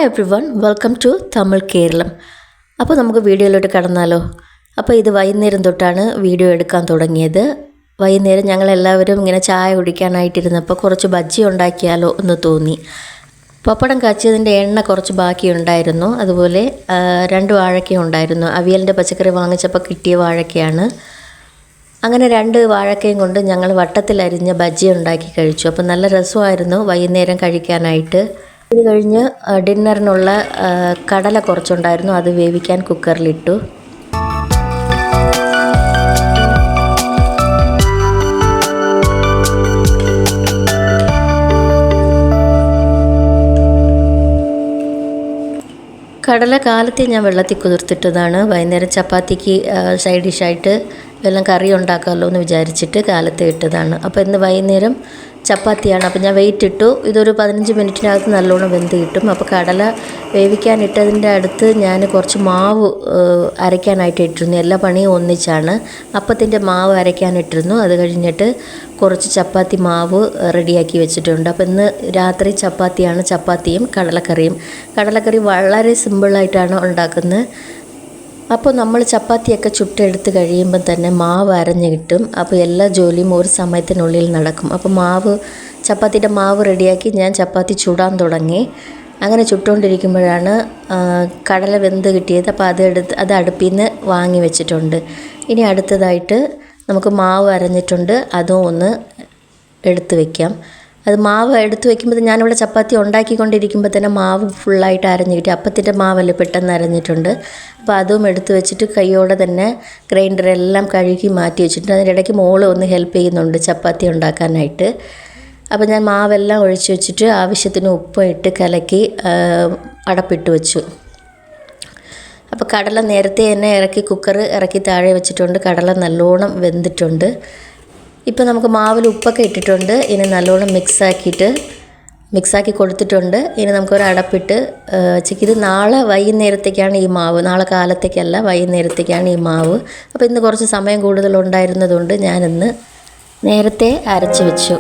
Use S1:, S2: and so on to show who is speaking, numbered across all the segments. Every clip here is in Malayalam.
S1: Hi everyone, welcome to Tamil Keralam. അപ്പോൾ നമുക്ക് വീഡിയോയിലോട്ട് കടന്നാലോ. അപ്പോൾ ഇത് വൈകുന്നേരം തൊട്ടാണ് വീഡിയോ എടുക്കാൻ തുടങ്ങിയത്. വൈകുന്നേരം ഞങ്ങളെല്ലാവരും ഇങ്ങനെ ചായ കുടിക്കാനായിട്ടിരുന്നപ്പോൾ കുറച്ച് ബജ്ജി ഉണ്ടാക്കിയാലോ എന്ന് തോന്നി. പപ്പടം കാച്ചിയതിൻ്റെ എണ്ണ കുറച്ച് ബാക്കിയുണ്ടായിരുന്നു. അതുപോലെ 2 വാഴയ്ക്ക ഉണ്ടായിരുന്നു. അവിയലിൻ്റെ പച്ചക്കറി വാങ്ങിച്ചപ്പോൾ കിട്ടിയ വാഴയ്ക്കയാണ്. അങ്ങനെ 2 വാഴക്കയും കൊണ്ട് ഞങ്ങൾ വട്ടത്തിലരിഞ്ഞ ബജ്ജി ഉണ്ടാക്കി കഴിച്ചു. അപ്പോൾ നല്ല രസമായിരുന്നു വൈകുന്നേരം കഴിക്കാനായിട്ട്. ഇത് കഴിഞ്ഞ് ഡിന്നറിനുള്ള കടല കുറച്ചുണ്ടായിരുന്നു, അത് വേവിക്കാൻ കുക്കറിലിട്ടു. കടല കാലത്തെ ഞാൻ വെള്ളത്തിൽ കുതിർത്തിട്ടതാണ്. വൈകുന്നേരം ചപ്പാത്തിക്ക് സൈഡ് ഡിഷായിട്ട് എല്ലാം കറി ഉണ്ടാക്കാമല്ലോ എന്ന് വിചാരിച്ചിട്ട് കാലത്തെ ഇട്ടതാണ്. അപ്പോൾ ഇന്ന് വൈകുന്നേരം ചപ്പാത്തിയാണ്. അപ്പോൾ ഞാൻ വെയിറ്റ് ഇട്ടു. ഇതൊരു 15 മിനിറ്റിനകത്ത് നല്ലോണം വെന്ത് കിട്ടും. അപ്പോൾ കടല വേവിക്കാനിട്ടതിൻ്റെ അടുത്ത് ഞാൻ കുറച്ച് മാവ് അരയ്ക്കാനായിട്ട് ഇട്ടിരുന്നു. എല്ലാ പണിയും ഒന്നിച്ചാണ്. അപ്പത്തിൻ്റെ മാവ് അരയ്ക്കാനിട്ടിരുന്നു. അത് കഴിഞ്ഞിട്ട് കുറച്ച് ചപ്പാത്തി മാവ് റെഡിയാക്കി വെച്ചിട്ടുണ്ട്. അപ്പോൾ ഇന്ന് രാത്രി ചപ്പാത്തിയാണ്. ചപ്പാത്തിയും കടലക്കറിയും. കടലക്കറി വളരെ സിമ്പിളായിട്ടാണ് ഉണ്ടാക്കുന്നത്. അപ്പോൾ നമ്മൾ ചപ്പാത്തിയൊക്കെ ചുട്ടെടുത്ത് കഴിയുമ്പോൾ തന്നെ മാവ് അരഞ്ഞ് കിട്ടും. അപ്പോൾ എല്ലാ ജോലിയും ഒരു സമയത്തിനുള്ളിൽ നടക്കും. അപ്പോൾ ചപ്പാത്തിയുടെ മാവ് റെഡിയാക്കി ഞാൻ ചപ്പാത്തി ചുടാൻ തുടങ്ങി. അങ്ങനെ ചുട്ടുകൊണ്ടിരിക്കുമ്പോഴാണ് കടല വെന്ത് കിട്ടിയത്. അപ്പോൾ അത് അടുപ്പിൽ നിന്ന് വാങ്ങി വെച്ചിട്ടുണ്ട്. ഇനി അടുത്തതായിട്ട് നമുക്ക് മാവ് അരഞ്ഞിട്ടുണ്ട്, അതും ഒന്ന് എടുത്ത് വയ്ക്കാം. അത് മാവ് എടുത്ത് വയ്ക്കുമ്പോൾ ഞാനിവിടെ ചപ്പാത്തി ഉണ്ടാക്കിക്കൊണ്ടിരിക്കുമ്പോൾ തന്നെ മാവ് ഫുള്ളായിട്ട് അരഞ്ഞ് കിട്ടി. അപ്പത്തിൻ്റെ മാവല്ലേ പെട്ടെന്ന് അരഞ്ഞിട്ടുണ്ട്. അപ്പോൾ അതും എടുത്ത് വെച്ചിട്ട് കൈയോടെ തന്നെ ഗ്രൈൻഡറെല്ലാം കഴുകി മാറ്റി വെച്ചിട്ടുണ്ട്. അതിനിടയ്ക്ക് മോള് ഒന്ന് ഹെൽപ്പ് ചെയ്യുന്നുണ്ട് ചപ്പാത്തി ഉണ്ടാക്കാനായിട്ട്. അപ്പോൾ ഞാൻ മാവെല്ലാം ഒഴിച്ച് വെച്ചിട്ട് ആവശ്യത്തിന് ഉപ്പ് ഇട്ട് കലക്കി അടപ്പിട്ട് വെച്ചു. അപ്പോൾ കടല നേരത്തെ തന്നെ കുക്കർ ഇറക്കി താഴെ വെച്ചിട്ടുണ്ട്. കടല നല്ലോണം വെന്തിട്ടുണ്ട്. ഇപ്പോൾ നമുക്ക് മാവിൽ ഉപ്പൊക്കെ ഇട്ടിട്ടുണ്ട്. ഇനി നല്ലോണം മിക്സാക്കി കൊടുത്തിട്ടുണ്ട്. ഇനി നമുക്കൊരു അടപ്പിട്ട് ഇത് നാളെ വൈകുന്നേരത്തേക്കാണ് ഈ മാവ്, നാളെ കാലത്തേക്കല്ല, വൈകുന്നേരത്തേക്കാണ് ഈ മാവ്. അപ്പോൾ ഇന്ന് കുറച്ച് സമയം കൂടുതലുണ്ടായിരുന്നതുകൊണ്ട് ഞാനിന്ന് നേരത്തെ അരച്ച് വെച്ചു.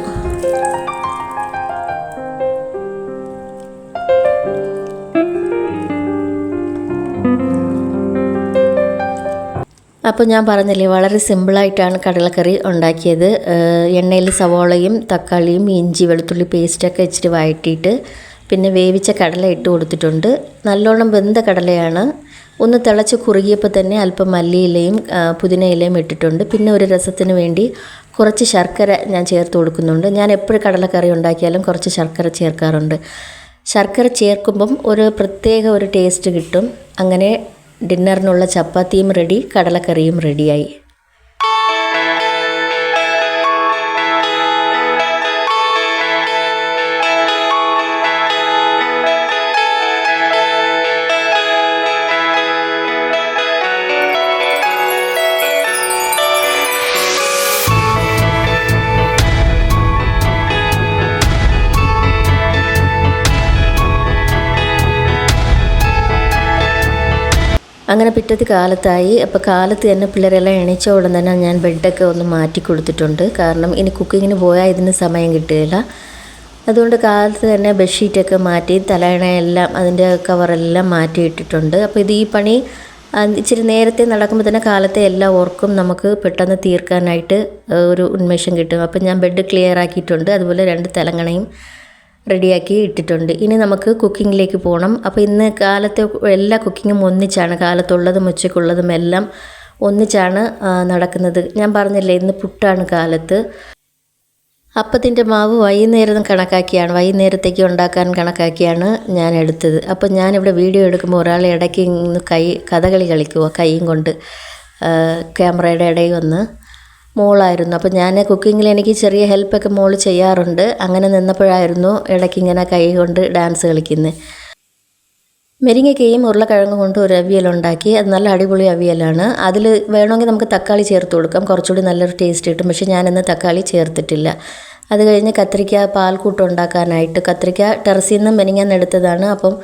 S1: അപ്പോൾ ഞാൻ പറഞ്ഞില്ലേ, വളരെ സിമ്പിളായിട്ടാണ് കടലക്കറി ഉണ്ടാക്കിയത്. എണ്ണയിൽ സവോളയും തക്കാളിയും ഇഞ്ചി വെളുത്തുള്ളി പേസ്റ്റൊക്കെ ഇച്ചിരി വഴറ്റിയിട്ട് പിന്നെ വേവിച്ച കടല ഇട്ട് കൊടുത്തിട്ടുണ്ട്. നല്ലോണം വെന്ത കടലയാണ്. ഒന്ന് തിളച്ച് കുറുകിയപ്പോൾ തന്നെ അല്പം മല്ലിയിലയും പുതിനയിലയും ഇട്ടിട്ടുണ്ട്. പിന്നെ ഒരു രസത്തിന് വേണ്ടി കുറച്ച് ശർക്കര ഞാൻ ചേർത്ത് കൊടുക്കുന്നുണ്ട്. ഞാൻ എപ്പോഴും കടലക്കറി ഉണ്ടാക്കിയാലും കുറച്ച് ശർക്കര ചേർക്കാറുണ്ട്. ശർക്കര ചേർക്കുമ്പം ഒരു പ്രത്യേക ടേസ്റ്റ് കിട്ടും. അങ്ങനെ ഡിന്നറിനുള്ള ചപ്പാത്തിയും റെഡി, കടലക്കറിയും റെഡിയായി. അങ്ങനെ പിറ്റത്തെ കാലത്തായി. അപ്പോൾ കാലത്ത് തന്നെ പിള്ളേരെല്ലാം എണീച്ച ഉടൻ തന്നെ ഞാൻ ബെഡൊക്കെ ഒന്ന് മാറ്റി കൊടുത്തിട്ടുണ്ട്. കാരണം ഇനി കുക്കിങ്ങിന് പോയാൽ ഇതിന് സമയം കിട്ടുകയില്ല. അതുകൊണ്ട് കാലത്ത് തന്നെ ബെഡ്ഷീറ്റൊക്കെ മാറ്റി തലയണയെല്ലാം അതിൻ്റെ കവറെല്ലാം മാറ്റിയിട്ടിട്ടുണ്ട്. അപ്പോൾ ഈ പണി ഇച്ചിരി നേരത്തെ നടക്കുമ്പോൾ തന്നെ കാലത്തെ എല്ലാ വർക്കും നമുക്ക് പെട്ടെന്ന് തീർക്കാനായിട്ട് ഒരു ഉന്മേഷം കിട്ടും. അപ്പോൾ ഞാൻ ബെഡ് ക്ലിയർ ആക്കിയിട്ടുണ്ട്. അതുപോലെ 2 തലങ്ങണയും റെഡിയാക്കി ഇട്ടിട്ടുണ്ട്. ഇനി നമുക്ക് കുക്കിങ്ങിലേക്ക് പോകണം. അപ്പോൾ ഇന്ന് കാലത്തെ എല്ലാ കുക്കിങ്ങും ഒന്നിച്ചാണ്. കാലത്തുള്ളതും ഉച്ചയ്ക്കുള്ളതും എല്ലാം ഒന്നിച്ചാണ് നടക്കുന്നത്. ഞാൻ പറഞ്ഞില്ലേ, ഇന്ന് പുട്ടാണ് കാലത്ത്. അപ്പത്തിൻ്റെ മാവ് വൈകുന്നേരത്തേക്ക് ഉണ്ടാക്കാൻ കണക്കാക്കിയാണ് ഞാൻ എടുത്തത്. അപ്പോൾ ഞാനിവിടെ വീഡിയോ എടുക്കുമ്പോൾ ഒരാൾ ഇടയ്ക്ക് കഥകളി കളിക്കുമോ കൈയും കൊണ്ട്, ക്യാമറയുടെ ഇടയിൽ വന്ന് മോളായിരുന്നു. അപ്പോൾ ഞാൻ കുക്കിങ്ങിൽ എനിക്ക് ചെറിയ ഹെൽപ്പൊക്കെ മോള് ചെയ്യാറുണ്ട്. അങ്ങനെ നിന്നപ്പോഴായിരുന്നു ഇടയ്ക്ക് ഇങ്ങനെ കൈ കൊണ്ട് ഡാൻസ് കളിക്കുന്നത്. മുരിങ്ങയ്ക്കയും ഉരുളക്കിഴങ്ങും കൊണ്ട് ഒരു അവിയലുണ്ടാക്കി. അത് നല്ല അടിപൊളി അവിയലാണ്. അതിൽ വേണമെങ്കിൽ നമുക്ക് തക്കാളി ചേർത്ത് കൊടുക്കാം, കുറച്ചുകൂടി നല്ലൊരു ടേസ്റ്റ് കിട്ടും. പക്ഷേ ഞാനിന്ന് തക്കാളി ചേർത്തിട്ടില്ല. അത് കഴിഞ്ഞ് കത്തിരിക്ക പാൽക്കൂട്ട് ഉണ്ടാക്കാനായിട്ട്, കത്തിരിക്ക ടെറസിൽ നിന്ന് മെനിങ്ങാന്ന് എടുത്തതാണ്. അപ്പം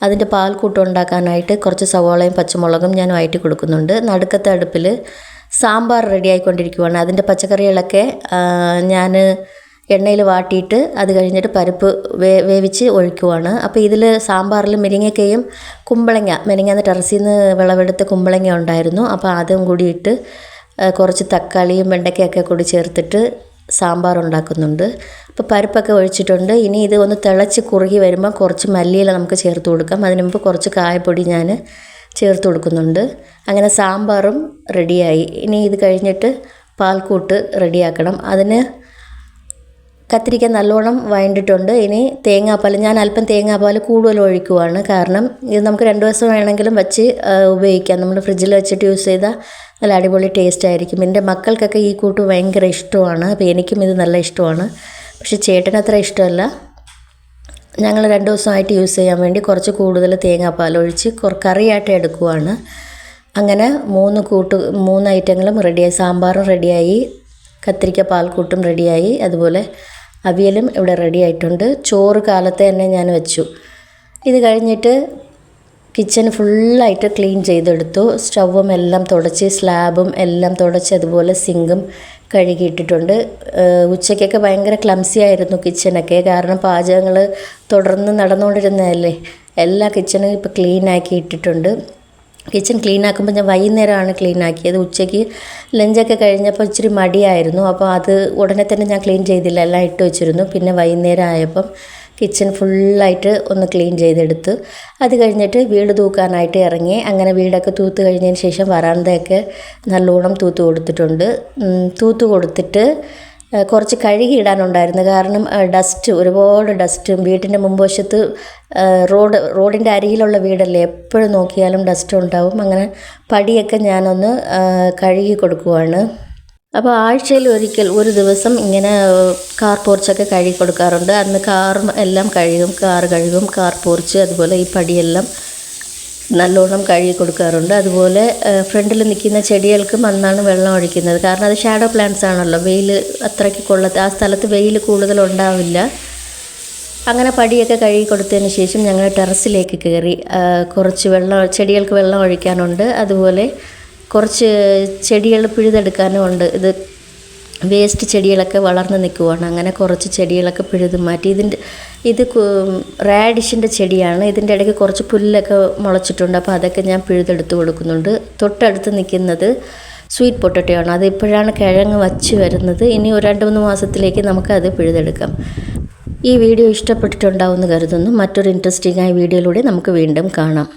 S1: അതിൻ്റെ പാൽക്കൂട്ട് ഉണ്ടാക്കാനായിട്ട് കുറച്ച് സവോളയും പച്ചമുളകും ഞാൻ വഴറ്റി കൊടുക്കുന്നുണ്ട്. നടുക്കത്തെ അടുപ്പിൽ സാമ്പാർ റെഡി ആയിക്കൊണ്ടിരിക്കുവാണ്. അതിൻ്റെ പച്ചക്കറികളൊക്കെ ഞാൻ എണ്ണയിൽ വാട്ടിയിട്ട് അത് കഴിഞ്ഞിട്ട് പരിപ്പ് വേവിച്ച് ഒഴിക്കുവാണ്. അപ്പോൾ ഇതിൽ സാമ്പാറിൽ മുരിങ്ങയ്ക്കയും കുമ്പളങ്ങ മെനിങ്ങാന്ന് ടെറസിൽ നിന്ന് വിളവെടുത്ത കുമ്പളങ്ങ ഉണ്ടായിരുന്നു. അപ്പോൾ അതും കൂടി ഇട്ട് കുറച്ച് തക്കാളിയും വെണ്ടയ്ക്കയൊക്കെ കൂടി ചേർത്തിട്ട് സാമ്പാർ ഉണ്ടാക്കുന്നുണ്ട്. അപ്പോൾ പരിപ്പൊക്കെ ഒഴിച്ചിട്ടുണ്ട്. ഇനി ഇത് ഒന്ന് തിളച്ച് കുറുകി വരുമ്പോൾ കുറച്ച് മല്ലിയില നമുക്ക് ചേർത്ത് കൊടുക്കാം. അതിന് മുമ്പ് കുറച്ച് കായപ്പൊടി ഞാൻ ചേർത്ത് കൊടുക്കുന്നുണ്ട്. അങ്ങനെ സാമ്പാറും റെഡിയായി. ഇനി ഇത് കഴിഞ്ഞിട്ട് പാൽക്കൂട്ട് റെഡിയാക്കണം. അതിന് കത്തിരിക്ക നല്ലോണം വഴണ്ടിട്ടുണ്ട്. ഇനി തേങ്ങാപ്പാൽ ഞാൻ അല്പം തേങ്ങാപ്പാൽ കൂടുതൽ ഒഴിക്കുവാണ്. കാരണം ഇത് നമുക്ക് 2 ദിവസം വേണമെങ്കിലും വെച്ച് ഉപയോഗിക്കാം. നമ്മൾ ഫ്രിഡ്ജിൽ വെച്ചിട്ട് യൂസ് ചെയ്താൽ നല്ല അടിപൊളി ടേസ്റ്റ് ആയിരിക്കും. എൻ്റെ മക്കൾക്കൊക്കെ ഈ കൂട്ട് ഭയങ്കര ഇഷ്ടമാണ്. അപ്പോൾ എനിക്കും ഇത് നല്ല ഇഷ്ടമാണ്. പക്ഷേ ചേട്ടന് അത്ര ഇഷ്ടമല്ല. ഞങ്ങൾ 2 ദിവസമായിട്ട് യൂസ് ചെയ്യാൻ വേണ്ടി കുറച്ച് കൂടുതൽ തേങ്ങാപ്പാൽ ഒഴിച്ച് കറിയായിട്ട് എടുക്കുവാണ്. അങ്ങനെ 3 ഐറ്റങ്ങളും റെഡിയായി. സാമ്പാറും റെഡിയായി, കത്തിരിക്ക പാൽക്കൂട്ടും റെഡിയായി, അതുപോലെ അവിയലും ഇവിടെ റെഡി ആയിട്ടുണ്ട്. ചോറ് കാലത്തെ തന്നെ ഞാൻ വെച്ചു. ഇത് കഴിഞ്ഞിട്ട് കിച്ചൺ ഫുള്ളായിട്ട് ക്ലീൻ ചെയ്തെടുത്തു. സ്റ്റൗവും എല്ലാം തുടച്ച്, സ്ലാബും എല്ലാം തുടച്ച്, അതുപോലെ സിങ്കും കഴുകിയിട്ടിട്ടുണ്ട്. ഉച്ചയ്ക്കൊക്കെ ഭയങ്കര ക്ലംസി ആയിരുന്നു കിച്ചണൊക്കെ. കാരണം പാചകങ്ങൾ തുടർന്ന് നടന്നുകൊണ്ടിരുന്നതല്ലേ. എല്ലാ കിച്ചണും ഇപ്പോൾ ക്ലീൻ ആക്കി ഇട്ടിട്ടുണ്ട്. കിച്ചൺ ക്ലീൻ ആക്കുമ്പോൾ ഞാൻ വൈകുന്നേരമാണ് ക്ലീൻ ആക്കിയത്. ഉച്ചയ്ക്ക് ലഞ്ചൊക്കെ കഴിഞ്ഞപ്പോൾ ഇച്ചിരി മടിയായിരുന്നു. അപ്പോൾ അത് ഉടനെ തന്നെ ഞാൻ ക്ലീൻ ചെയ്തില്ല, എല്ലാം ഇട്ട് വെച്ചിരുന്നു. പിന്നെ വൈകുന്നേരം ആയപ്പം കിച്ചൺ ഫുള്ളായിട്ട് ഒന്ന് ക്ലീൻ ചെയ്തെടുത്ത് അത് കഴിഞ്ഞിട്ട് വീട് തൂക്കാനായിട്ട് ഇറങ്ങി. അങ്ങനെ വീടൊക്കെ തൂത്ത് കഴിഞ്ഞതിന് ശേഷം വരാന്തയൊക്കെ നല്ലോണം തൂത്ത് കൊടുത്തിട്ടുണ്ട്. തൂത്ത് കൊടുത്തിട്ട് കുറച്ച് കഴുകി ഇടാനുണ്ടായിരുന്നു. കാരണം ഒരുപാട് ഡസ്റ്റും വീട്ടിൻ്റെ മുൻവശത്ത് റോഡിൻ്റെ അരികിലുള്ള വീടല്ലേ, എപ്പോഴും നോക്കിയാലും ഡസ്റ്റ് ഉണ്ടാവും. അങ്ങനെ പടിയൊക്കെ ഞാനൊന്ന് കഴുകി കൊടുക്കുവാണ്. അപ്പോൾ ആഴ്ചയിൽ ഒരിക്കൽ ഒരു ദിവസം ഇങ്ങനെ കാർ പോർച്ചൊക്കെ കഴുകി കൊടുക്കാറുണ്ട്. അന്ന് കാറും എല്ലാം കഴുകും, കാർ പോർച്ച്, അതുപോലെ ഈ പടിയെല്ലാം നല്ലോണം കഴുകി കൊടുക്കാറുണ്ട്. അതുപോലെ ഫ്രണ്ടിൽ നിൽക്കുന്ന ചെടികൾക്കും അന്നാണ് വെള്ളം ഒഴിക്കുന്നത്. കാരണം അത് ഷാഡോ പ്ലാന്റ്സ് ആണല്ലോ, വെയിൽ അത്രയ്ക്ക് ആ സ്ഥലത്ത് വെയിൽ കൂടുതലുണ്ടാവില്ല. അങ്ങനെ പടിയൊക്കെ കഴുകി കൊടുത്തതിന് ശേഷം ഞങ്ങൾ ടെറസിലേക്ക് കയറി. കുറച്ച് ചെടികൾക്ക് വെള്ളം ഒഴിക്കാനുണ്ട്. അതുപോലെ കുറച്ച് ചെടികൾ പിഴുതെടുക്കാനും ഉണ്ട്. ഇത് വേസ്റ്റ് ചെടികളൊക്കെ വളർന്ന് നിൽക്കുവാണ്. അങ്ങനെ കുറച്ച് ചെടികളൊക്കെ പിഴുത് മാറ്റി. ഇത് റാഡിഷിൻ്റെ ചെടിയാണ്. ഇതിൻ്റെ ഇടയ്ക്ക് കുറച്ച് പുല്ലൊക്കെ മുളച്ചിട്ടുണ്ട്. അപ്പോൾ അതൊക്കെ ഞാൻ പിഴുതെടുത്ത് കൊടുക്കുന്നുണ്ട്. തൊട്ടടുത്ത് നിൽക്കുന്നത് സ്വീറ്റ് പൊട്ടറ്റോയാണ്. അത് ഇപ്പോഴാണ് കിഴങ്ങ് വച്ച് വരുന്നത്. ഇനി 2-3 മാസത്തിലേക്ക് നമുക്കത് പിഴുതെടുക്കാം. ഈ വീഡിയോ ഇഷ്ടപ്പെട്ടിട്ടുണ്ടാവുമെന്ന് കരുതുന്നു. മറ്റൊരു ഇൻട്രസ്റ്റിംഗ് ആയ വീഡിയോയിലൂടെ നമുക്ക് വീണ്ടും കാണാം.